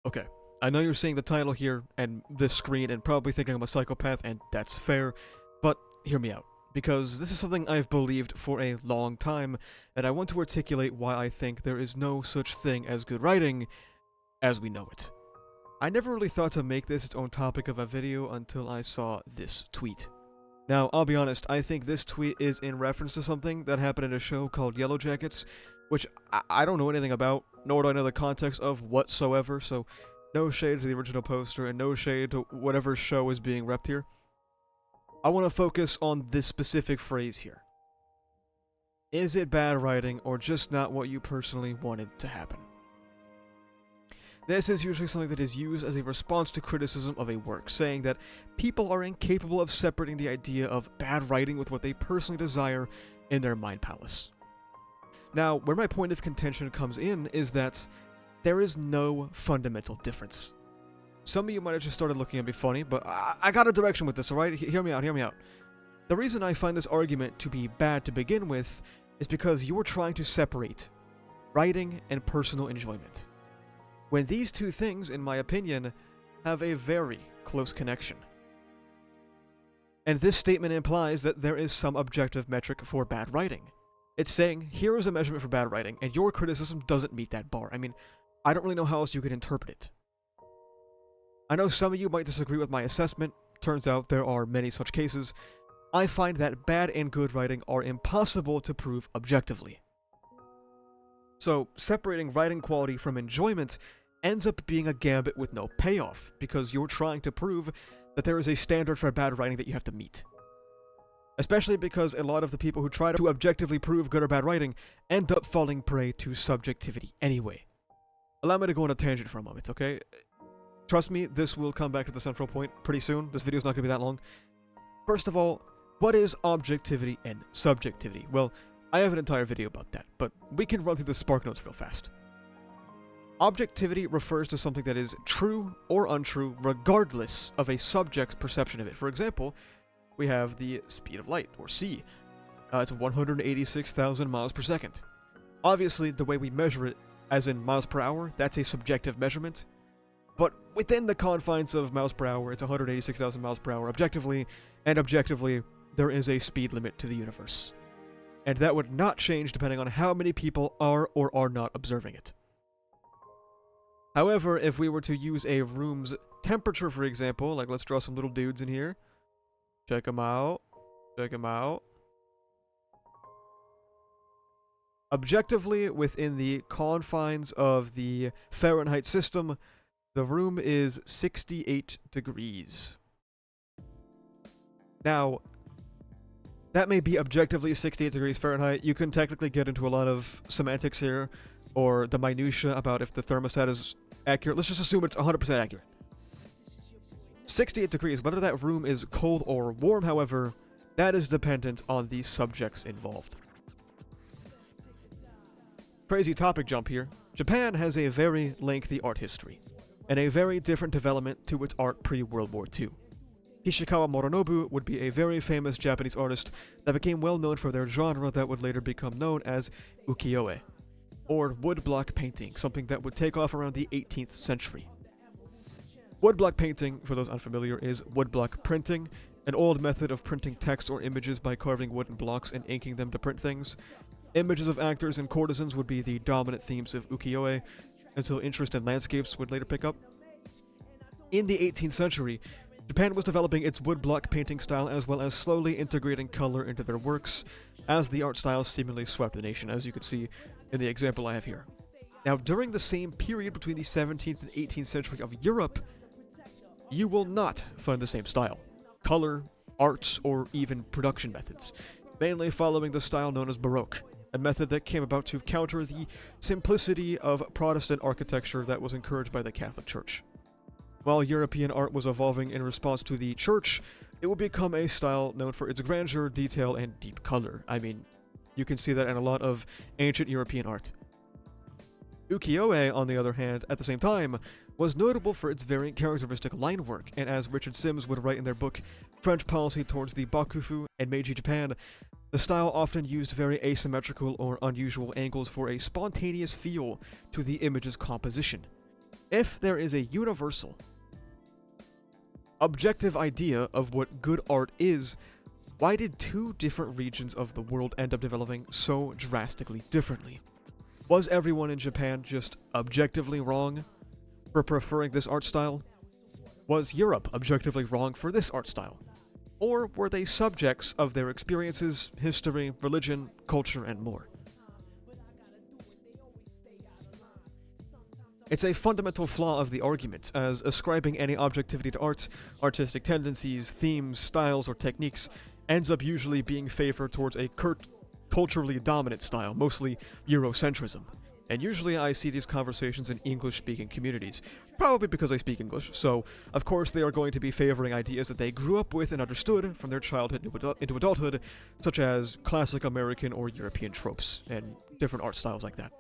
Okay, I know you're seeing the title here and this screen and probably thinking I'm a psychopath, and that's fair, but hear me out, because this is something I've believed for a long time, and I want to articulate why I think there is no such thing as good writing as we know it. I never really thought to make this its own topic of a video until I saw this tweet. Now, I'll be honest, I think this tweet is in reference to something that happened in a show called Yellow Jackets, which I don't know anything about, nor do I know the context of whatsoever, so no shade to the original poster and no shade to whatever show is being repped here. I want to focus on this specific phrase here. Is it bad writing or just not what you personally wanted to happen? This is usually something that is used as a response to criticism of a work, saying that people are incapable of separating the idea of bad writing with what they personally desire in their mind palace. Now, where my point of contention comes in is that there is no fundamental difference. Some of you might have just started looking at me funny, but I got a direction with this, alright? Hear me out, hear me out. The reason I find this argument to be bad to begin with is because you are trying to separate writing and personal enjoyment, when these two things, in my opinion, have a very close connection. And this statement implies that there is some objective metric for bad writing. It's saying, here is a measurement for bad writing, and your criticism doesn't meet that bar. I mean, I don't really know how else you could interpret it. I know some of you might disagree with my assessment. Turns out there are many such cases. I find that bad and good writing are impossible to prove objectively. So, separating writing quality from enjoyment ends up being a gambit with no payoff, because you're trying to prove that there is a standard for bad writing that you have to meet. Especially because a lot of the people who try to objectively prove good or bad writing end up falling prey to subjectivity anyway. Allow me to go on a tangent for a moment, okay? Trust me, this will come back to the central point pretty soon. This video's not going to be that long. First of all, what is objectivity and subjectivity? Well, I have an entire video about that, but we can run through the spark notes real fast. Objectivity refers to something that is true or untrue regardless of a subject's perception of it. For example, we have the speed of light, or c. It's 186,000 miles per second. Obviously, the way we measure it, as in miles per hour, that's a subjective measurement. But within the confines of miles per hour, it's 186,000 miles per hour objectively, and objectively, there is a speed limit to the universe. And that would not change depending on how many people are or are not observing it. However, if we were to use a room's temperature, for example, like let's draw some little dudes in here. Check them out. Check them out. Objectively, within the confines of the Fahrenheit system, the room is 68 degrees. Now, that may be objectively 68 degrees Fahrenheit. You can technically get into a lot of semantics here, or the minutia about if the thermostat is accurate. Let's just assume it's 100% accurate. 68 degrees, whether that room is cold or warm, however, that is dependent on the subjects involved. Crazy topic jump here. Japan has a very lengthy art history, and a very different development to its art pre-World War II. Hishikawa Morinobu would be a very famous Japanese artist that became well known for their genre that would later become known as ukiyo-e, or woodblock painting, something that would take off around the 18th century. Woodblock painting, for those unfamiliar, is woodblock printing, an old method of printing text or images by carving wooden blocks and inking them to print things. Images of actors and courtesans would be the dominant themes of ukiyo-e, until interest in landscapes would later pick up. In the 18th century, Japan was developing its woodblock painting style as well as slowly integrating color into their works, as the art style seemingly swept the nation, as you can see in the example I have here. Now, during the same period between the 17th and 18th century of Europe, you will not find the same style, color, arts, or even production methods, mainly following the style known as Baroque, a method that came about to counter the simplicity of Protestant architecture that was encouraged by the Catholic Church. While European art was evolving in response to the Church, it would become a style known for its grandeur, detail, and deep color. I mean, you can see that in a lot of ancient European art. Ukiyo-e, on the other hand, at the same time, was notable for its very characteristic line work, and as Richard Sims would write in their book French Policy Towards the Bakufu and Meiji Japan, the style often used very asymmetrical or unusual angles for a spontaneous feel to the image's composition. If there is a universal, objective idea of what good art is, why did two different regions of the world end up developing so drastically differently? Was everyone in Japan just objectively wrong for preferring this art style? Was Europe objectively wrong for this art style? Or were they subjects of their experiences, history, religion, culture, and more? It's a fundamental flaw of the argument, as ascribing any objectivity to art, artistic tendencies, themes, styles, or techniques ends up usually being favored towards a culturally dominant style, mostly Eurocentrism. And usually I see these conversations in English-speaking communities, probably because I speak English, so of course they are going to be favoring ideas that they grew up with and understood from their childhood into adulthood, such as classic American or European tropes, and different art styles like that.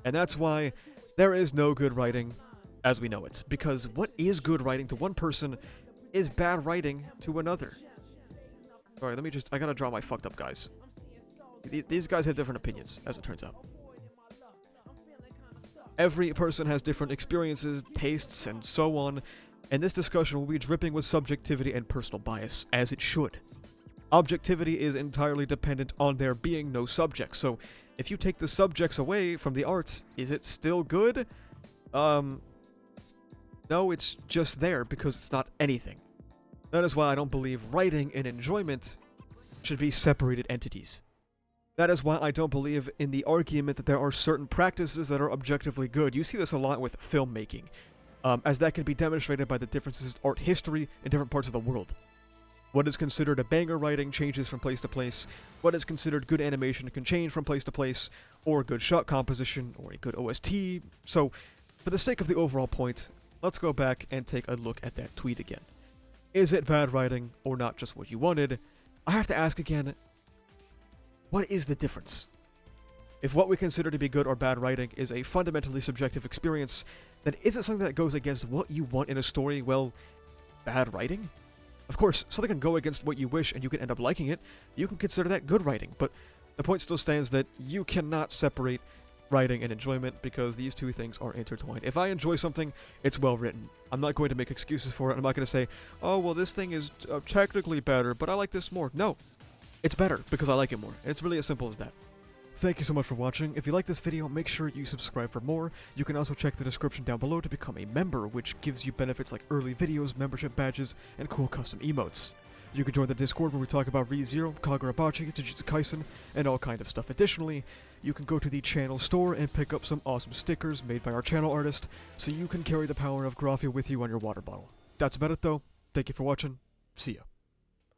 And that's why there is no good writing as we know it, because what is good writing to one person is bad writing to another. Sorry, I gotta draw my fucked up guys. These guys have different opinions, as it turns out. Every person has different experiences, tastes, and so on, and this discussion will be dripping with subjectivity and personal bias, as it should. Objectivity is entirely dependent on there being no subjects, so if you take the subjects away from the arts, is it still good? No, it's just there because it's not anything. That is why I don't believe writing and enjoyment should be separated entities. That is why I don't believe in the argument that there are certain practices that are objectively good. You see this a lot with filmmaking, as that can be demonstrated by the differences in art history in different parts of the world. What is considered a banger writing changes from place to place. What is considered good animation can change from place to place, or good shot composition, or a good OST. So, for the sake of the overall point, let's go back and take a look at that tweet again. Is it bad writing, or not just what you wanted? I have to ask again, what is the difference? If what we consider to be good or bad writing is a fundamentally subjective experience, then is it something that goes against what you want in a story, well, bad writing? Of course, something can go against what you wish and you can end up liking it. You can consider that good writing, but the point still stands that you cannot separate writing and enjoyment because these two things are intertwined. If I enjoy something, it's well written. I'm not going to make excuses for it. I'm not going to say, oh, well, this thing is technically better, but I like this more. No, it's better because I like it more. And it's really as simple as that. Thank you so much for watching. If you like this video, make sure you subscribe for more. You can also check the description down below to become a member, which gives you benefits like early videos, membership badges, and cool custom emotes. You can join the Discord where we talk about ReZero, Kagurabachi, Jujutsu Kaisen, and all kind of stuff. Additionally, you can go to the channel store and pick up some awesome stickers made by our channel artist, so you can carry the power of Graphia with you on your water bottle. That's about it though. Thank you for watching. See ya.